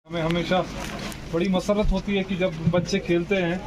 हमें हमेशा बड़ी मसरत होती है कि जब बच्चे खेलते हैं।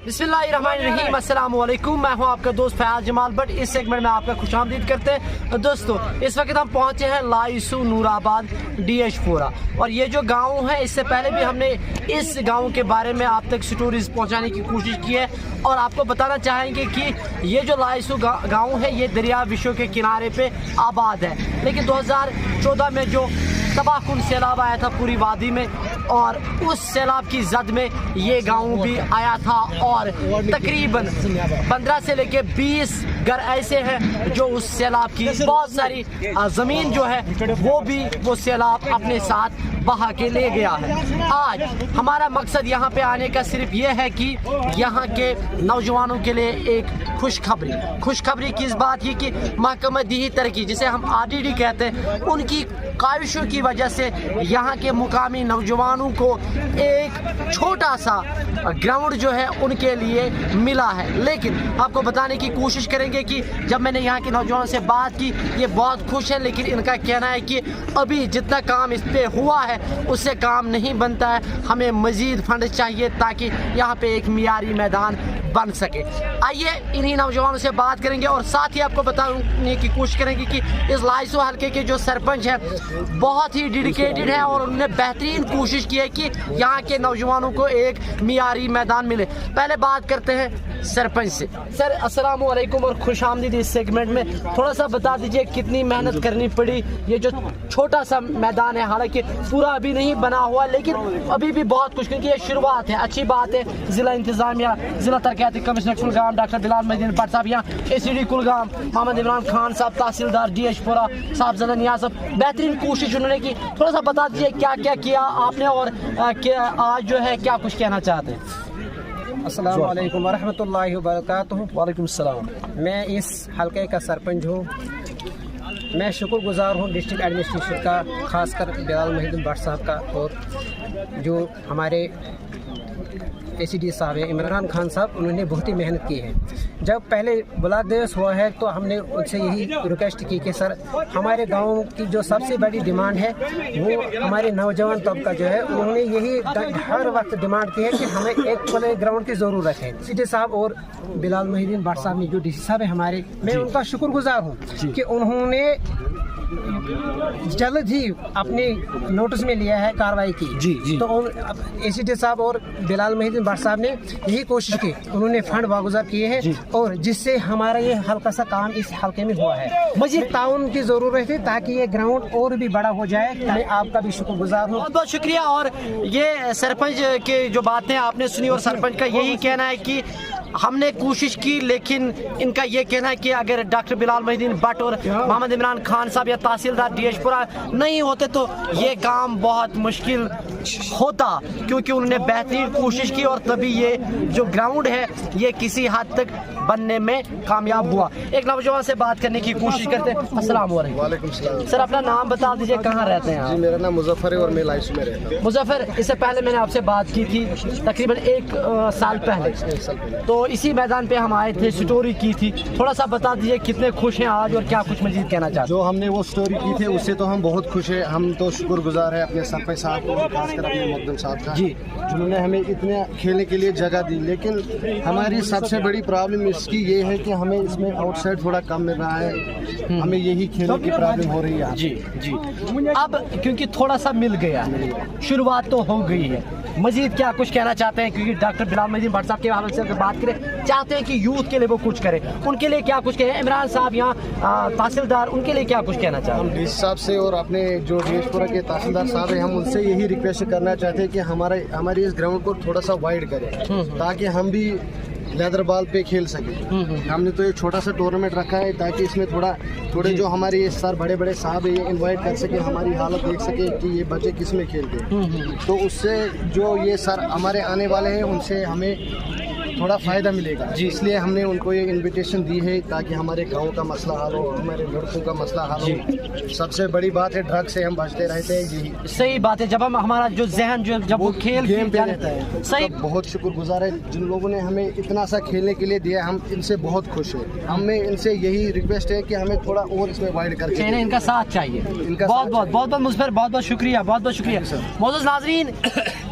बिस्मिल्लाहिर्रहमानिर्रहीम, अस्सलाम वालेकुम। मैं हूं आपका दोस्त फयाज जमाल बट इस सेगमेंट में आपका खुशामदीद करते हैं। दोस्तों, इस वक्त हम पहुंचे हैं लाइसू नूराबाद DH4। और ये जो गांव है, इससे पहले भी हमने इस गांव के बारे में आप तक स्टोरीज पहुंचाने की कोशिश की है और आपको बताना चाहेंगे कि ये जो लाइसू गांव है ये दरिया विश्व के किनारे पे आबाद है। लेकिन 2014 में जो तबाहकुन सैलाब आया था पूरी वादी में, और उस सैलाब की जद में ये गांव भी आया था और तकरीबन 15 से लेके 20 घर ऐसे हैं जो उस सैलाब की बहुत सारी ज़मीन जो है वो सैलाब अपने साथ बहा के ले गया है। आज हमारा मकसद यहाँ पे आने का सिर्फ ये है कि यहाँ के नौजवानों के लिए एक खुशखबरी किस बात की कि महकमा दीही तरक्की, जिसे हम RDD कहते हैं, उनकी काविशों की वजह से यहाँ के मुकामी नौजवानों को एक छोटा सा ग्राउंड जो है उनके लिए मिला है। लेकिन आपको बताने की कोशिश करेंगे कि जब मैंने यहाँ के नौजवानों से बात की, ये बहुत खुश है, लेकिन इनका कहना है कि अभी जितना काम इस पे हुआ है उससे काम नहीं बनता है, हमें मज़ीद फंड चाहिए ताकि यहाँ पे एक मियारी मैदान बन सके। आइए इन्हीं नौजवानों से बात करेंगे और साथ ही आपको बताने की कोशिश करेंगे कि इस लाइसू हल्के के जो सरपंच हैं बहुत ही डेडिकेटेड है और उन्होंने बेहतरीन कोशिश की है कि यहाँ के नौजवानों को एक मियारी मैदान मिले। पहले बात करते हैं सरपंच से। सर, अस्सलाम वालेकुम और खुश आमदीद इस सेगमेंट में। थोड़ा सा बता दीजिए कितनी मेहनत करनी पड़ी। ये जो छोटा सा मैदान है, हालांकि पूरा अभी नहीं बना हुआ, लेकिन अभी भी बहुत कुछ, क्योंकि ये शुरुआत है, अच्छी बात है। ज़िला इंतज़ामिया, ज़िला तरक्याती कमिश्नर कुलगाम डॉक्टर बिलाल मोहिद्दीन भट्ट साहब, यहाँ ACD कुलगाम मोहम्मद इमरान खान साहब, तहसीलदार DH4 साहब, ज़ला नियाज़ साहब, बेहतरीन कोशिश उन्होंने की। थोड़ा सा बता दीजिए क्या क्या किया आपने और आज जो है क्या कुछ कहना चाहते हैं। अस्सलाम वालेकुम वरहमतुल्लाहि वबरकातुहू। वालेकुम सलाम। मैं इस हल्के का सरपंच हूँ। मैं शुक्रगुजार हूँ डिस्ट्रिक्ट एडमिनिस्ट्रेशन का, खासकर बिलाल मोहिद्दीन भट्ट साहब का, और जो हमारे ACD साहब हैं इमरान खान साहब, उन्होंने बहुत ही मेहनत की है। जब पहले ब्लॉक दिवस हुआ है तो हमने उनसे यही रिक्वेस्ट की कि सर, हमारे गांव की जो सबसे बड़ी डिमांड है वो हमारे नौजवान तबका जो है, उन्होंने यही हर वक्त डिमांड की है कि हमें एक प्ले ग्राउंड की ज़रूरत है। ACD साहब और बिलाल मोहिद्दीन भट्ट साहब ने, जो DC साहब है हमारे, मैं उनका शुक्रगुजार हूँ कि उन्होंने जल्द ही अपने नोटिस में लिया है कार्रवाई की। जी। तो ACD साहब और बिलाल मोहिद्दीन भट्ट साहब ने यही कोशिश की, उन्होंने फंड वागुजार किए हैं और जिससे हमारा ये हल्का सा काम इस हल्के में हुआ है। मजीद ताउन की ज़रूरत है ताकि ये ग्राउंड और भी बड़ा हो जाए। मैं आपका भी शुक्रगुजार हूँ। बहुत बहुत शुक्रिया। और ये सरपंच के जो बातें आपने सुनी, और सरपंच का यही कहना है कि हमने कोशिश की, लेकिन इनका ये कहना है कि अगर डॉक्टर बिलाल मोहिद्दीन भट्ट और मोहम्मद इमरान खान साहब या तहसीलदार DH4 नहीं होते तो ये काम बहुत मुश्किल होता, क्योंकि उन्होंने बेहतरीन कोशिश की और तभी ये जो ग्राउंड है ये किसी हद तक बनने में कामयाब हुआ। एक नौजवान से बात करने की कोशिश करते हैं। अस्सलाम वालेकुम सर, अपना नाम बता दीजिए, कहाँ रहते हैं आप? जी, मेरा नाम मुजफ्फर है और मैं लाइसू में रहता हूँ। मुजफ्फर, इससे पहले मैंने आपसे बात की थी तकरीबन एक साल पहले, तो इसी मैदान पे हम आए थे, स्टोरी की थी। थोड़ा सा बता दीजिए कितने खुश हैं आज और क्या कुछ मजीद कहना चाहते हैं? जो हमने वो स्टोरी की थी उससे तो हम बहुत खुश हैं। हम तो शुक्रगुजार है अपने सरपंच साहब को, खासकर अपने मुकद्दम साहब का, जी, जिन्होंने हमें इतने खेलने के लिए जगह दी। लेकिन हमारी सबसे बड़ी प्रॉब्लम इसकी ये है कि हमें इसमें आउटसाइड थोड़ा कम मिल रहा है, हमें यही खेलने की प्रॉब्लम हो रही है। जी जी, अब क्योंकि थोड़ा सा मिल गया, शुरुआत तो हो गई है, मजीद क्या कुछ कहना चाहते हैं? क्योंकि डॉक्टर बिलाल मोहिद्दीन भट्ट साहब के हवाले से अगर बात करें, चाहते हैं कि यूथ के लिए वो कुछ करें, उनके लिए क्या कुछ कहें? इमरान साहब यहाँ तहसीलदार, उनके लिए क्या कुछ कहना चाहते हैं? हम डीसी साहब से और अपने जो डीएचपुरा के तहसीलदार साहब हैं, हम उनसे यही रिक्वेस्ट करना चाहते हैं कि हमारे इस ग्राउंड को थोड़ा सा वाइड करें, ताकि हम भी लेदर बॉल पे खेल सके। हमने तो एक छोटा सा टूर्नामेंट रखा है ताकि इसमें थोड़े जो हमारे ये सर बड़े साहब है, ये इनवाइट कर सके, हमारी हालत देख सके कि ये बच्चे किस में खेलते हैं। तो उससे जो ये सर हमारे आने वाले हैं उनसे हमें थोड़ा फ़ायदा मिलेगा जी, इसलिए हमने उनको ये इनविटेशन दी है ताकि हमारे गांव का मसला हल हो, हमारे लड़कों का मसला हल हो। सबसे बड़ी बात है ड्रग से हम बचते रहते हैं, यही सही बात है। जब हम हमारा जो जहन जब वो खेल गेम पे रहता है, सही। तो बहुत शुक्रगुजार है जिन लोगों ने हमें इतना सा खेलने के लिए दिया, हम इनसे बहुत खुश हैं। हमें इनसे यही रिक्वेस्ट है कि हमें थोड़ा और इसमें वाइड करके इनका साथ चाहिए। बहुत मुझपर बहुत शुक्रिया, बहुत शुक्रिया। मौजूद नाजरीन,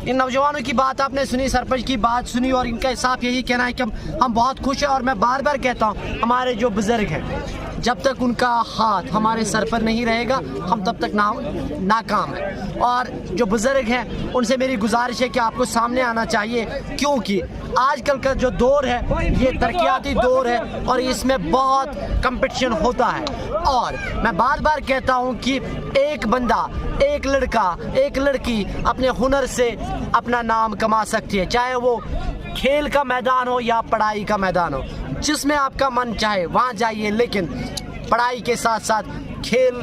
इन नौजवानों की बात आपने सुनी, सरपंच की बात सुनी, और इनका साफ यही कहना है कि हम बहुत खुश हैं। और मैं बार बार कहता हूँ, हमारे जो बुजुर्ग हैं, जब तक उनका हाथ हमारे सर पर नहीं रहेगा, हम तब तक नाकाम हैं। और जो बुजुर्ग हैं, उनसे मेरी गुजारिश है कि आपको सामने आना चाहिए, क्योंकि आजकल का जो दौर है ये तरक्याती दौर है और इसमें बहुत कंपटीशन होता है। और मैं बार बार कहता हूँ कि एक बंदा, एक लड़का, एक लड़की अपने हुनर से अपना नाम कमा सकती है, चाहे वो खेल का मैदान हो या पढ़ाई का मैदान हो। जिसमें आपका मन चाहे वहाँ जाइए, लेकिन पढ़ाई के साथ साथ खेल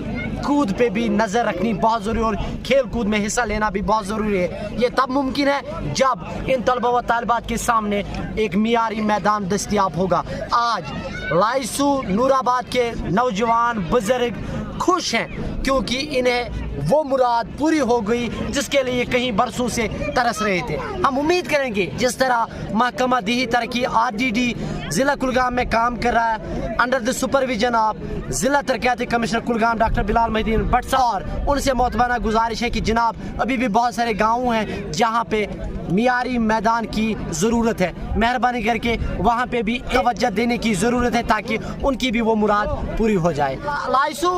कूद पे भी नज़र रखनी बहुत ज़रूरी है और खेल कूद में हिस्सा लेना भी बहुत ज़रूरी है। ये तब मुमकिन है जब इन तलबा व तालिबात के सामने एक मियारी मैदान दस्तयाब होगा। आज लाइसू नूराबाद के नौजवान बुजुर्ग खुश हैं क्योंकि इन्हें वो मुराद पूरी हो गई जिसके लिए कहीं बरसों से तरस रहे थे। हम उम्मीद करेंगे जिस तरह महकमा देही तरक्की RDD ज़िला कुलगाम में काम कर रहा है, अंडर द सुपरविजन ऑफ ज़िला तरक्याती कमिश्नर कुलगाम डॉक्टर बिलाल मोहिद्दीन भट्ट साहब, और उनसे मोतबाना गुजारिश है कि जनाब अभी भी बहुत सारे गाँव हैं जहाँ पे मियारी मैदान की ज़रूरत है, मेहरबानी करके वहाँ पे भी तवज्जो देने की ज़रूरत है ताकि उनकी भी वो मुराद पूरी हो जाए। लाइसू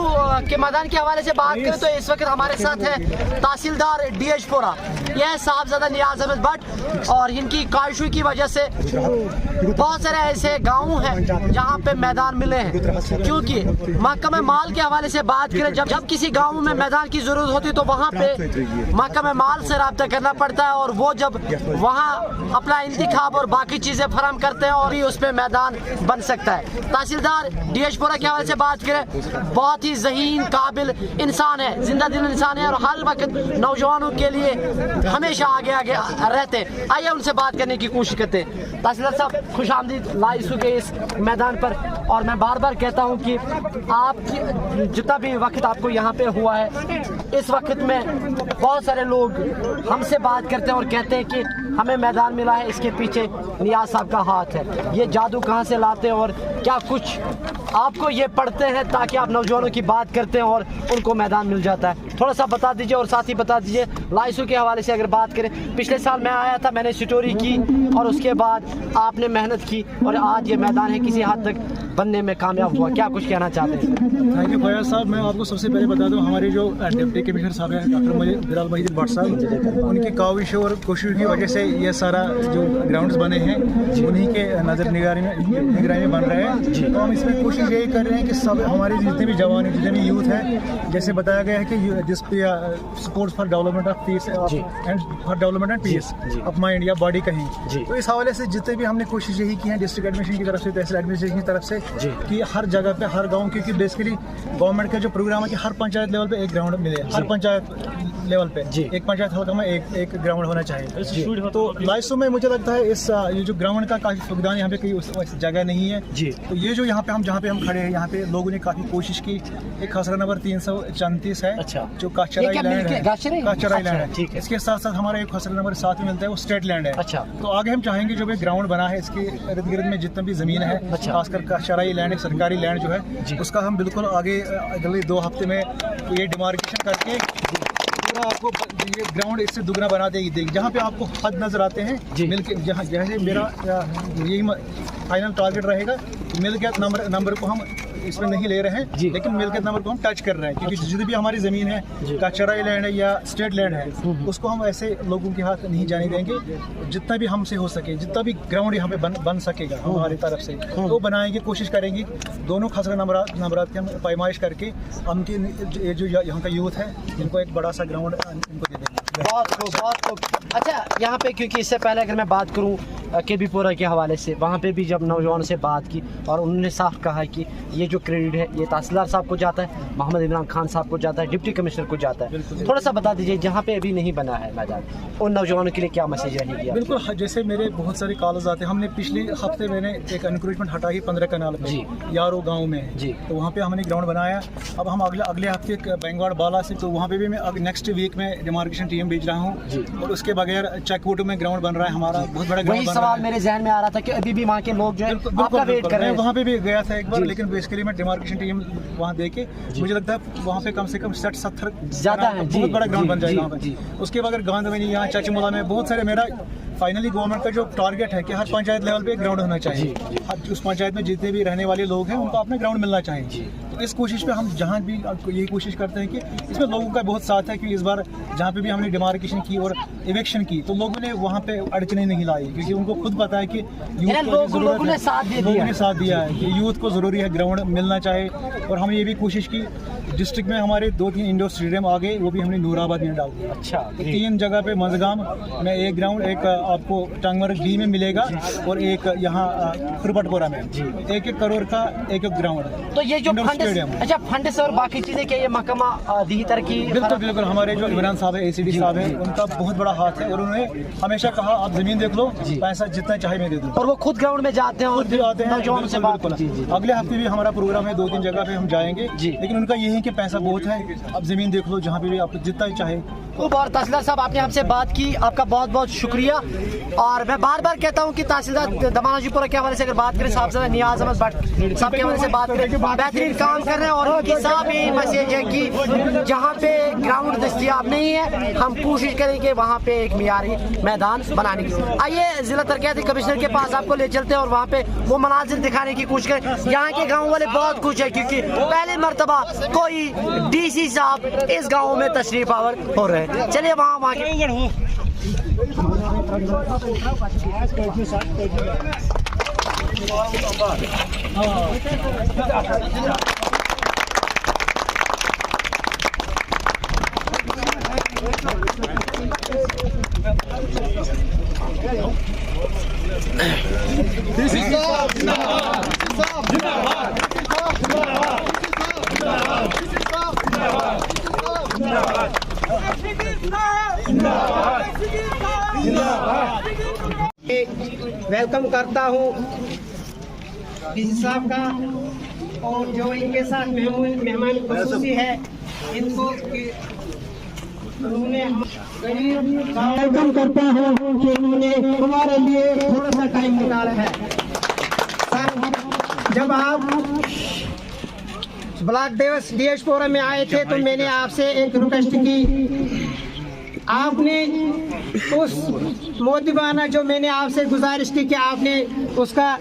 के मैदान के हवाले से बात करें तो इस वक्त हमारे साथ है तहसीलदार डीएचपुरा, यह साहबजादा नियाज अहमद भट्ट, और इनकी कायशू की वजह से बहुत सारे ऐसे गाँव हैं जहाँ पे मैदान मिले हैं। क्योंकि महकमा माल के हवाले से बात करें, जब किसी गाँव में मैदान की ज़रूरत होती है तो वहाँ पे महकमा माल से रब्ता करना पड़ता है, और वो जब वहाँ अपना इंतखाब और बाकी चीज़ें फराहम करते हैं और ही उस पर मैदान बन सकता है। तहसीलदार डीएचपुरा के हवाले से बात करें, बहुत ही ज़हीन काबिल इंसान है, जिंदा दिल इंसान है और हर वक्त नौजवानों के लिए हमेशा आगे रहते हैं। आइए उनसे बात करने की कोशिश करते हैं। तहसीलदार साहब, खुश आमदीद लाइसू के इस मैदान पर। और मैं बार बार कहता हूँ कि आपकी जितना भी वक्त आपको यहाँ पे हुआ है, इस वक्त में बहुत सारे लोग हमसे बात करते हैं और कहते हैं कि हमें मैदान मिला है, इसके पीछे नियाज साहब का हाथ है। ये जादू कहाँ से लाते हैं और क्या कुछ आपको ये पढ़ते हैं ताकि आप नौजवानों की बात करते हैं और उनको मैदान मिल जाता है? थोड़ा सा बता दीजिए। और साथ ही बता दीजिए लाइसू के हवाले से अगर बात करें, पिछले साल मैं आया था, मैंने स्टोरी की और उसके बाद आपने मेहनत की और आज ये मैदान है किसी हद तक बनने में कामयाब हुआ, क्या कुछ कहना चाहते हैं? थैंक यू फयाज साहब। मैं आपको सबसे पहले बता दूं, हमारे जो डिप्टी कमिश्नर साहब हैं डॉक्टर बिलाल मोहिद्दीन भट्ट साहब, उनकी काविश और कोशिश की वजह से ये सारा जो ग्राउंड्स बने हैं उन्हीं के नज़र निगरानी में बन रहे हैं। तो हम इसमें कोशिश यही कर रहे हैं कि सब हमारे जितने भी जवान जितने भी यूथ हैं, जैसे बताया गया है कि this support for development of peace and for development and peace of mind या बॉडी कहीं। तो इस हवाले से जितने भी हमने कोशिश यही की है डिस्ट्रिक्ट एडमिनिस्ट्रेशन की तरफ से, तहसील एडमिनिस्ट्रेशन की तरफ से, कि हर जगह पे हर गाँव, क्योंकि बेसिकली गवर्नमेंट का जो प्रोग्राम है कि हर पंचायत लेवल पे एक ग्राउंड मिले, हर पंचायत लेवल पे एक पंचायत हल्का में एक ग्राउंड होना चाहिए। तो लाइसो में मुझे लगता है इस ये जो ग्राउंड का काफी फुकदान यहाँ पे कहीं उस जगह नहीं है। तो ये जो यहाँ पे हम जहाँ पे हम खड़े हैं, यहाँ पे लोगों ने काफी कोशिश की। एक खसरा नंबर 334 है जो काचराई लैंड है, काचराई लैंड है। इसके साथ साथ हमारा एक खसरा नंबर 7 में मिलता है, वो स्टेट लैंड है। तो आगे हम चाहेंगे जो भी ग्राउंड बना है इसके इर्द गिर्द में जितना भी जमीन है, खासकर काचराई लैंड, सरकारी लैंड जो है, उसका हम बिल्कुल आगे अगले 2 हफ्ते में ये डिमार्केशन करके पूरा आपको ये ग्राउंड इससे दुगना बना देगी। जहाँ पे आपको हद नजर आते हैं मिलके, जहाँ जैसे मेरा यही फाइनल टारगेट रहेगा, मिलकियत नंबर को हम इसमें नहीं ले रहे हैं, लेकिन मिलकियत नंबर को हम टच कर रहे हैं, क्योंकि जितनी भी हमारी ज़मीन है, काचराई लैंड है या स्टेट लैंड है, उसको हम ऐसे लोगों के हाथ नहीं जाने देंगे। जितना भी हमसे हो सके, जितना भी ग्राउंड यहाँ पे बन सकेगा हमारी तरफ से, तो बनाएंगे, कोशिश करेंगे। दोनों खसरा नंबरात की हम पैमाइश करके उनके जो यहाँ का यूथ है, इनको एक बड़ा सा ग्राउंड इनको दे देंगे। बहुत खूब। अच्छा, यहाँ पे क्योंकि इससे पहले अगर मैं बात करूँ केबीपुरा के हवाले से, वहाँ पे भी जब नौजवानों से बात की और उन्होंने साफ कहा कि ये जो क्रेडिट है ये तहसीलदार साहब को जाता है, मोहम्मद इमरान खान साहब को जाता है, डिप्टी कमिश्नर को जाता है। थोड़ा सा बता दीजिए, जहाँ पे अभी नहीं बना है मैदान, उन नौजवानों के लिए क्या मैसेज रहेगी? बिल्कुल, जैसे मेरे बहुत सारे कॉल्स आते हैं। हमने पिछले हफ्ते मैंने एक एनक्रोचमेंट हटाई 15 कनाल पे यारो गाँव में, तो वहाँ पे हमने ग्राउंड बनाया। अब हम अगले हफ्ते बेंगवाड़ बाला से, तो वहाँ पे भी मैं नेक्स्ट वीक में डिमार्केशन टीम भेज रहा हूँ। और उसके बगैर चेकवोट में ग्राउंड बन रहा है हमारा, बहुत बड़ा ग्राउंड। सवाल मेरे जहन में आ रहा था कि अभी भी वहाँ के लोग जो है आपका वेट कर रहे हैं। वहाँ पे भी गया था एक बार, लेकिन बेसिकली मैं डिमार्केशन टीम वहाँ देके, मुझे लगता है वहाँ पे कम से कम 60-70 ज़्यादा है, बहुत बड़ा ग्राउंड बन जाएगा वहाँ पे। उसके बगैर गांव में, यहाँ चाचीमुला में बहुत सारे, मेरा फाइनली गवर्नमेंट का जो टारगेट है कि हर पंचायत लेवल पे एक ग्राउंड होना चाहिए। उस पंचायत में जितने भी रहने वाले लोग हैं उनको अपना ग्राउंड मिलना चाहिए। तो इस कोशिश पे हम जहाँ भी यही कोशिश करते हैं कि इसमें लोगों का बहुत साथ है, कि इस बार जहाँ पे भी हमने डिमार्केशन की और इवेक्शन की, तो लोगों ने वहाँ पे अड़चने नहीं लाई, क्योंकि उनको खुद पता है कि लोगों ने साथ दिया है कि यूथ को ज़रूरी है ग्राउंड मिलना चाहिए। और हमने ये भी कोशिश की, डिस्ट्रिक्ट में हमारे 2-3 इंडोर स्टेडियम आ गए, वो भी हमने नूराबाद में डाल दिया। अच्छा, 3 जगह पे मंजगाम में एक ग्राउंड, एक आपको टांगमर्ग डी में मिलेगा, और एक यहाँ खुरपटपुरा में 1-1 करोड़ का एक ग्राउंड। तो ये जो फंड्स और बाकी चीजें, क्या ये महकमा दी तरक्की? बिल्कुल, हमारे जो इमरान साहब है, ACD साहब है, उनका बहुत बड़ा हाथ है, और उन्होंने हमेशा कहा आप जमीन देख लो, पैसा जितना चाहे मैं दे दूँ। और वो खुद ग्राउंड में जाते हैं और नौजवानों से बात। अगले हफ्ते भी हमारा प्रोग्राम है, 2-3 जगह पे हम जाएंगे, लेकिन उनका यही कि पैसा बहुत है, आप जमीन देख लो जहाँ पे भी आप जितना चाहे। और तहसीलदार साहब, आपने हमसे बात की, आपका बहुत बहुत शुक्रिया। और मैं बार बार कहता हूँ कि तहसीलदार दमानाजीपुरा के हवाले से अगर बात करें, साहब नियाज अहमद भट्ट साहब के हवाले से बात करें, बेहतरीन काम कर रहे हैं। और उनकी साफ यही मैसेज है कि जहाँ पे ग्राउंड दस्तियाब नहीं है, हम कोशिश करेंगे वहाँ पे एक मियारी मैदान बनाने की। आइए जिला तरक्याती कमिश्नर के पास आपको ले चलते हैं और वहाँ पे वो मनाजिर दिखाने की कोशिश करें। यहाँ के गाँव वाले बहुत खुश है, क्योंकि पहली मरतबा कोई DC साहब इस गाँव में तशरीफ आवर हो रहे हैं। चलिए वहाँ वेलकम करता हूँ DC साहब का, और जो इनके साथ मेहमान खुसूसी है, इनको उन्होंने वेलकम करता हूँ कि उन्होंने हमारे लिए थोड़ा सा टाइम निकाला है। जब आप ब्लॉक DH4 में आए थे, तो मैंने आपसे एक रिक्वेस्ट की, आपने उस मोदिबाना जो मैंने आपसे गुजारिश की कि आपने उसका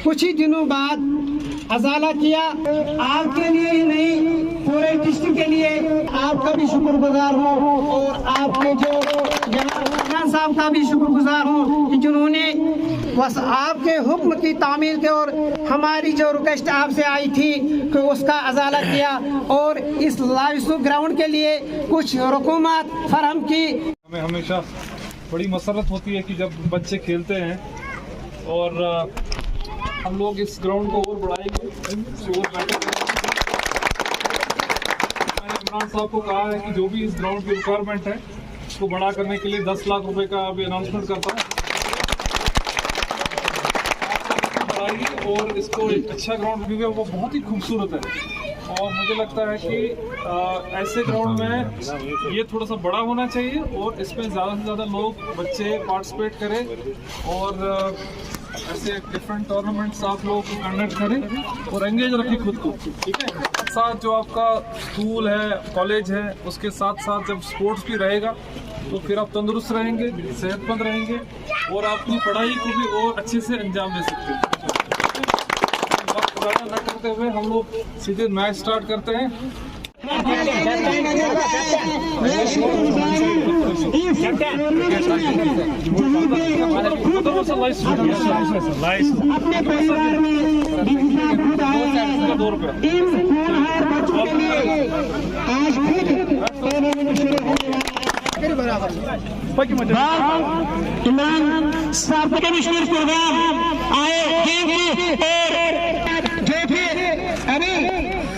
कुछ ही दिनों बाद अजाला किया। आपके लिए ही नहीं, पूरे डिस्ट्रिक्ट के लिए आपका भी शुक्रगुजार हूँ और आपके जो खान साहब का भी शुक्रगुजार हूँ कि जिन्होंने बस आपके हुक्म की तामील के और हमारी जो रिक्वेस्ट आपसे आई थी कि उसका अजाला किया और इस लाइसू ग्राउंड के लिए कुछ रकूमत फराहम की। हमें हमेशा बड़ी मसरत होती है कि जब बच्चे खेलते हैं और हम लोग इस ग्राउंड को और बढ़ाएंगे। मैंने इमरान साहब को कहा है कि जो भी इस ग्राउंड की रिक्वायरमेंट है उसको बड़ा करने के लिए 10 लाख रुपए का अभी अनाउंसमेंट करता हूँ और इसको एक अच्छा ग्राउंड भी है, वो बहुत ही खूबसूरत है और मुझे लगता है कि ऐसे ग्राउंड में ये थोड़ा सा बड़ा होना चाहिए और इसमें ज़्यादा से ज़्यादा लोग बच्चे पार्टिसिपेट करें और ऐसे डिफरेंट टूर्नामेंट्स आप लोग कंडक्ट करें और एंगेज रखें खुद को, ठीक है। साथ जो आपका स्कूल है, कॉलेज है, उसके साथ साथ जब स्पोर्ट्स भी रहेगा तो फिर आप तंदुरुस्त रहेंगे, सेहतमंद रहेंगे और अपनी पढ़ाई को भी और अच्छे से अंजाम दे सकते हैं। वक्त ज़्यादा न करते हुए हम लोग सीधे मैच स्टार्ट करते हैं। इमरान साहब कमिश्नर प्रोग्राम आए जो थे अभी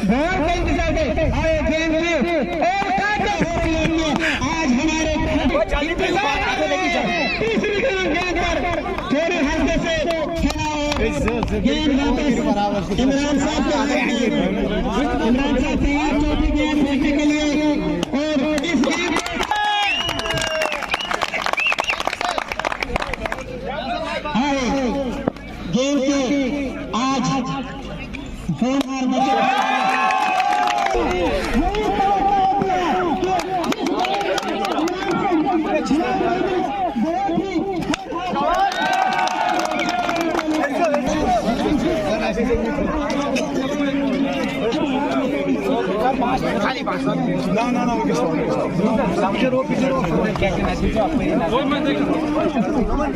बहुत का इंतजार थे आए आज हमारे तीसरी गेंद पर थोड़े हल्के से इमरान साहब तैयार चौथी गेंद फेंकने के लिए और इस गेंद गेम के आज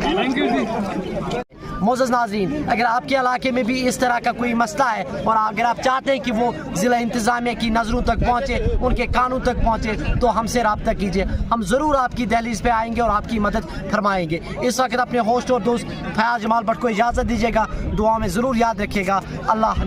थैंक यू जी। मोअज़्ज़ज़ नाज़रीन, अगर आपके इलाके में भी इस तरह का कोई मसला है और अगर आप चाहते हैं कि वो ज़िला इंतज़ामिया की नज़रों तक पहुँचे, उनके कानों तक पहुँचे, तो हमसे रब्ता कीजिए। हम ज़रूर आपकी दहलीज़ पे आएंगे और आपकी मदद फरमाएंगे। इस वक्त अपने होस्ट और दोस्त फयाज़ जमाल भट्ट को इजाज़त दीजिएगा। दुआ में ज़रूर याद रखिएगा। अल्लाह।